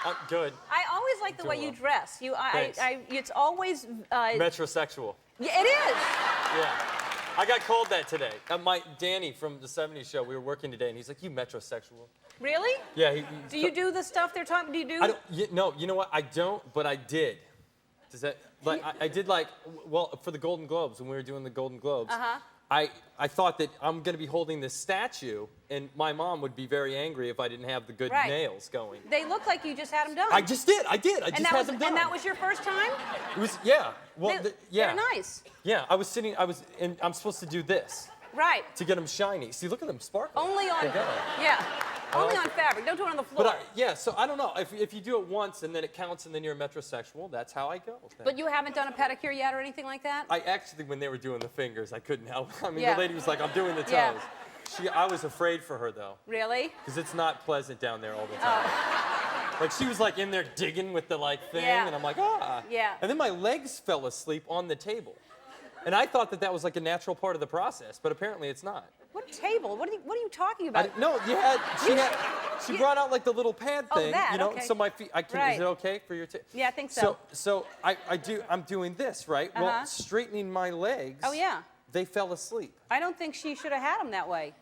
I'm good. I always like the way you dress. It's always... Metrosexual. Yeah, it is. Yeah. I got called that today. Danny from the '70s show, we were working today, and he's like, you metrosexual. Really? Yeah. Do you do the stuff they're talking? Do you do? No, you know what? I don't, but I did. Does that, like, I did like, well, for the Golden Globes, when we were doing the Golden Globes, I thought that I'm going to be holding this statue, and my mom would be very angry if I didn't have the good nails going. They look like you just had them done. I just did. I just had them done. And that was your first time? It was, yeah. Well, they're nice. Yeah, and I'm supposed to do this. Right. To get them shiny. See, look at them sparkle. Only on, only on fabric. Don't do it on the floor. But so I don't know. If you do it once and then it counts and then you're a metrosexual, that's how I go. But you haven't done a pedicure yet or anything like that? I actually, when they were doing the fingers, I couldn't help. I mean, the lady was like, I'm doing the toes. I was afraid for her, though. Really? Because it's not pleasant down there all the time. Like, she was, like, in there digging with the, like, thing, and I'm like, ah. Yeah. And then my legs fell asleep on the table. And I thought that was, like, a natural part of the process, but apparently it's not. What table? What are you talking about? No, she brought out, like, the little pad thing, you know, so my feet, is it okay for your Yeah, I think so. So I'm doing this, right? Well, straightening my legs. Oh, yeah. They fell asleep. I don't think she should have had them that way.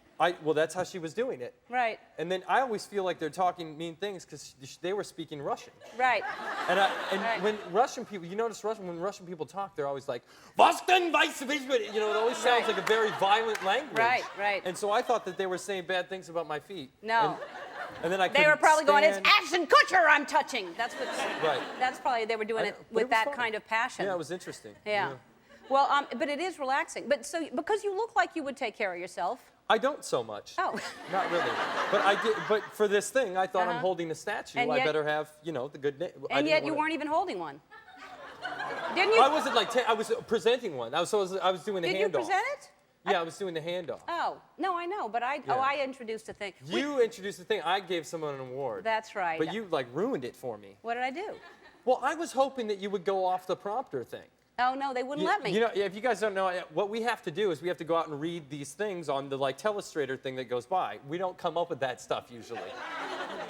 Well, that's how she was doing it. Right. And then I always feel like they're talking mean things because they were speaking Russian. Right. And when Russian people, you notice when Russian people talk, they're always like, "Was denn weiss ich?" You know, it always sounds like a very violent language. Right, right. And so I thought that they were saying bad things about my feet. No. And then they were probably going, "It's Ashton Kutcher I'm touching." That's what. Right. That's probably they were doing it with that kind of passion. Yeah, it was interesting. Yeah. Well, but it is relaxing. But so because you look like you would take care of yourself. I don't so much. Oh. Not really. But I did. But for this thing, I thought I'm holding a statue. And yet, I better have, you know, the good name. And yet you weren't even holding one. Didn't you? I wasn't like. I was presenting one. I was doing the handoff. Did you present it? Yeah, I was doing the handoff. Oh no, I know. But I introduced a thing. You introduced the thing. I gave someone an award. That's right. But you like ruined it for me. What did I do? Well, I was hoping that you would go off the prompter thing. Oh, no, they wouldn't let me. You know, if you guys don't know, what we have to do is we have to go out and read these things on the, like, telestrator thing that goes by. We don't come up with that stuff usually.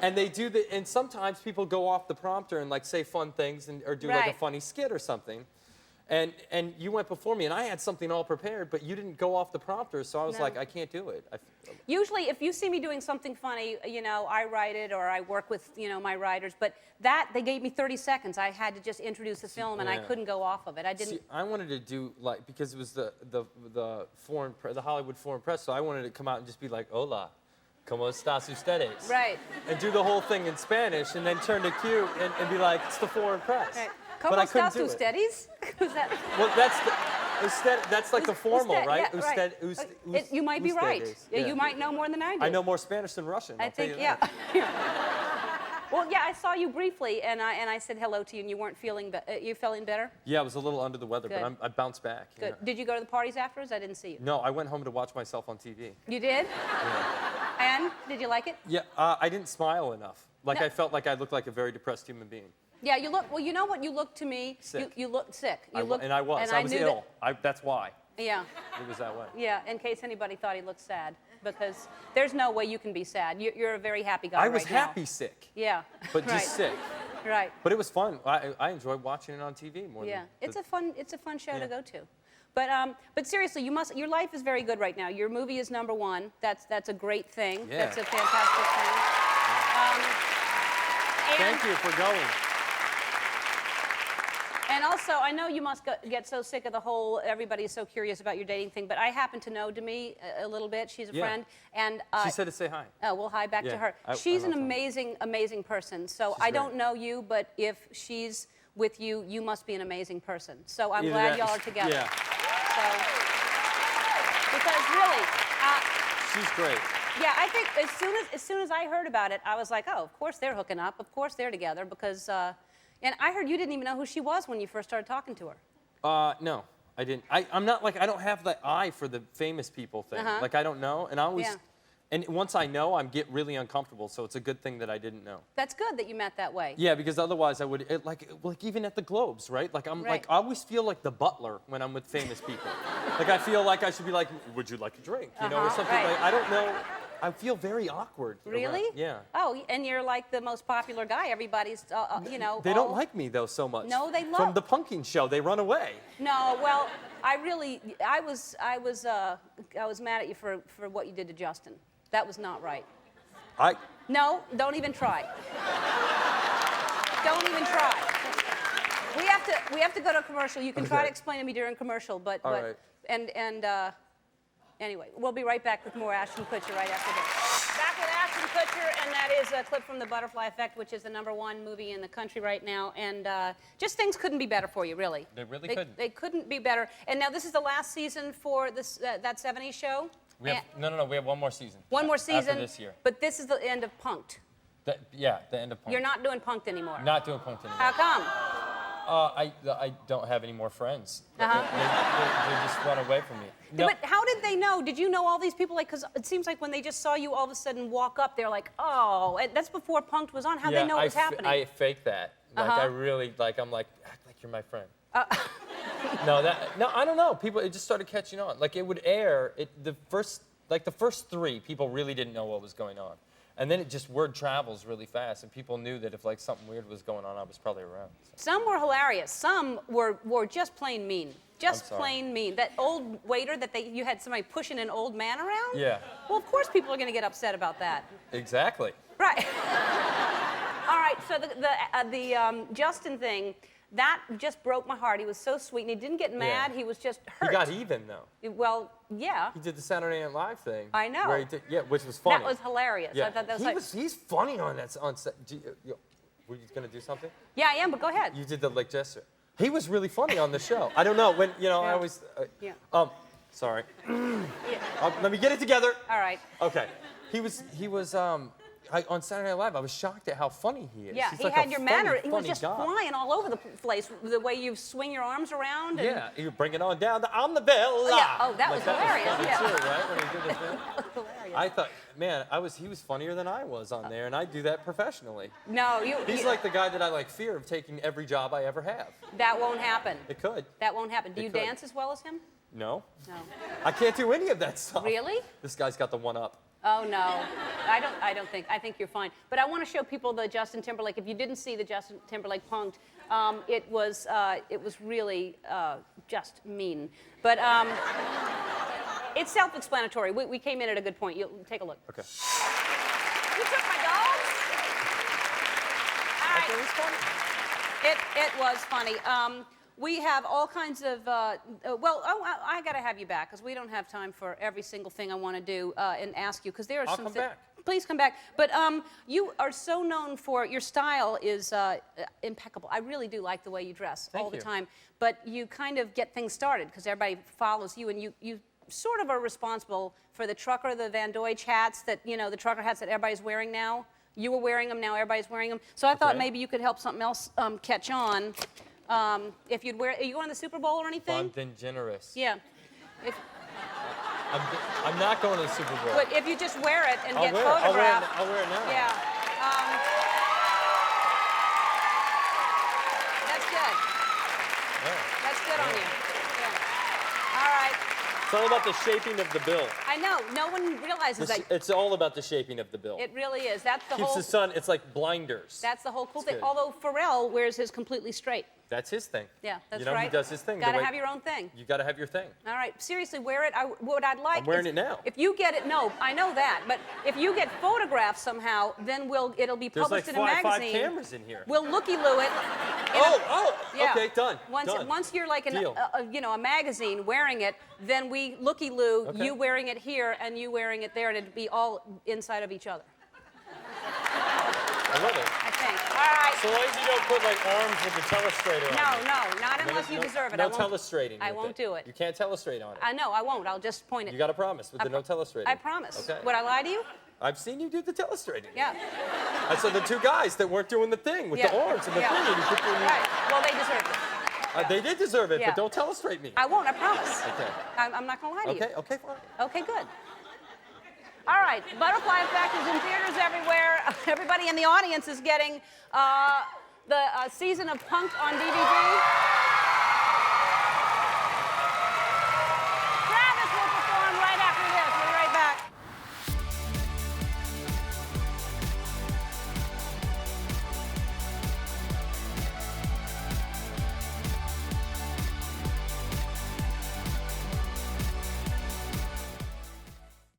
And they do and sometimes people go off the prompter and, like, say fun things or do, like, a funny skit or something. And you went before me, and I had something all prepared, but you didn't go off the prompter, so I was like, I can't do it. Usually, if you see me doing something funny, you know, I write it or I work with, you know, my writers. But they gave me 30 seconds. I had to just introduce the film, and I couldn't go off of it. I didn't. See, I wanted to do, like, because it was the Hollywood Foreign Press, so I wanted to come out and just be like, hola, ¿cómo estás ustedes? Right. And do the whole thing in Spanish, and then turn to cue and be like, it's the Foreign Press. Right. ¿Cómo estás ustedes? Well, that's like the formal, right? Yeah, you might be right. Yeah. You might know more than I do. I know more Spanish than Russian. I think, yeah. Well, yeah, I saw you briefly, and I said hello to you, and you weren't feeling you feeling better? Yeah, I was a little under the weather, but I bounced back. Good. You know. Did you go to the parties afterwards? I didn't see you. No, I went home to watch myself on TV. You did? Yeah. And did you like it? Yeah, I didn't smile enough. Like, I felt like I looked like a very depressed human being. Yeah, you look. Well, you know what? You looked to me. Sick. You looked sick. And I was. I was ill. That's why. Yeah. It was that way. Yeah. In case anybody thought he looked sad, because there's no way you can be sad. You're a very happy guy. I was happy sick. Yeah. But just sick. Right. But it was fun. I enjoyed watching it on TV more. Yeah. It's a fun show to go to. But seriously, your life is very good right now. Your movie is #1. That's a great thing. Yeah. That's a fantastic thing. Thank you for going. And also, I know you must get so sick of the whole everybody's so curious about your dating thing, but I happen to know Demi a little bit. She's a friend. And she said to say hi. Oh, well, hi back to her. She's an amazing, amazing person. So I don't know you, but if she's with you, you must be an amazing person. So I'm glad y'all are together. Yeah. So, because really, she's great. Yeah, I think as soon as I heard about it, I was like, oh, of course they're hooking up. Of course they're together because. And I heard you didn't even know who she was when you first started talking to her. No, I didn't. I'm not like, I don't have the eye for the famous people thing. Like, I don't know. And I always, and once I know, I get really uncomfortable. So it's a good thing that I didn't know. That's good that you met that way. Yeah, because otherwise I would, like even at the Globes, right? Like, like, I always feel like the butler when I'm with famous people. Like, I feel like I should be like, would you like a drink? You know, or something like, I don't know. I feel very awkward. Really? Yeah. Oh, and you're like the most popular guy. Everybody's, you know. They don't like me though so much. No, they love. From the punking show, they run away. No, well, I was mad at you for what you did to Justin. That was not right. No, don't even try. Don't even try. We have to go to a commercial. You can try to explain to me during commercial, but All right. Anyway, we'll be right back with more Ashton Kutcher right after this. Back with Ashton Kutcher, and that is a clip from The Butterfly Effect, which is the #1 movie in the country right now. And just things couldn't be better for you, really. They really couldn't. They couldn't be better. And now this is the last season for this that '70s show. No. We have one more season. One more season. After this year. But this is the end of Punked. The end of Punked. You're not doing Punked anymore. Not doing Punked anymore. How come? I don't have any more friends. They just run away from me. No. But how did they know? Did you know all these people? Like, because it seems like when they just saw you all of a sudden walk up, they're like, oh, and that's before Punked was on. How'd they know what was happening? I fake that. Like I really I'm like, act like you're my friend. No, I don't know. People, it just started catching on. Like it would air. The first 3, people really didn't know what was going on. And then it just word travels really fast, and people knew that if like something weird was going on, I was probably around. So. Some were hilarious. Some were just plain mean. Just plain mean. That old waiter that you had somebody pushing an old man around? Yeah. Well, of course people are going to get upset about that. Exactly. Right. All right, so the Justin thing, that just broke my heart. He was so sweet, and he didn't get mad. Yeah. He was just hurt. He got even, though. Well, yeah. He did the Saturday Night Live thing. I know. Where he did, which was funny. That was hilarious. Yeah. I thought that was He's funny on that. Were you going to do something? Yeah, I am, but go ahead. You did the like gesture. He was really funny on the show. I don't know, when, I always... sorry. Let me get it together. All right. Okay. He was on Saturday Night Live, I was shocked at how funny he is. Yeah, He's he like had your manner. He was just guy. flying all over the place, the way you swing your arms around. And Yeah, you bring it on down on the bell. yeah. That was hilarious. That was yeah. funny too, right? When he did the thing. Hilarious. I thought, man, he was funnier than I was on there, and I do that professionally. No, He's like the guy that I fear of taking every job I ever have. That won't happen. It could. That won't happen. Do you could. dance as well as him? No. No. I can't do any of that stuff. Really? This guy's got the one up. Oh no, I think you're fine. But I want to show people the Justin Timberlake. If you didn't see the Justin Timberlake Punked, it was really just mean. But it's self-explanatory. We came in at a good point. You'll take a look. Okay. You took my dogs? All right. It was funny. It was funny. We have all kinds of, I got to have you back because we don't have time for every single thing I want to do and ask you because there are I'll some come things. back. Please come back. But you are so known for, your style is impeccable. I really do like the way you dress all the time. But you kind of get things started because everybody follows you, and you sort of are responsible for the trucker, the Van Doyge hats that, the trucker hats that everybody's wearing now. You were wearing them, now everybody's wearing them. So I thought maybe you could help something else catch on. If you'd wear, are you going to the Super Bowl or anything? Fun and generous. Yeah. I'm not going to the Super Bowl. But if you just wear it and get photographed. photographed. I'll wear it now. Yeah. That's good. Yeah. That's good on you. Yeah. All right. It's all about the shaping of the bill. I know. No one realizes that. It's all about the shaping of the bill. It really is. That's the Keeps whole. the sun. It's like blinders. That's the whole cool thing. good. Although Pharrell wears his completely straight. That's his thing. Yeah, that's right. right. He does his thing. Got to have your own thing. You got to have your thing. All right, seriously, wear it. What I'd like. I'm wearing it now. If you get it, no, I know that. But if you get photographed somehow, then it'll be There's published like in a magazine. 5 cameras in here. We'll looky-loo it. Yeah. Okay, done. Once you're like a magazine wearing it, then we looky-loo you wearing it here and you wearing it there, and it'd be all inside of each other. I love it. I think. All right. So long as you don't put like arms with the telestrator on it. No, not unless you deserve it. No telestrating. I won't do it. You can't telestrate on it. I know, I won't. I'll just point it. You got to promise with the no telestrating. I promise. Okay. Would I lie to you? I've seen you do the telestrating. Yeah. I saw the 2 guys that weren't doing the thing with the arms and the thing. And you put Right. Well, they deserved it. they did deserve it, Yeah. but don't telestrate me. I won't, I promise. Okay. I'm not going to lie to you. Okay, fine. Okay, good. All right, Butterfly Effect is in theaters everywhere. Everybody in the audience is getting the season of Punked on DVD.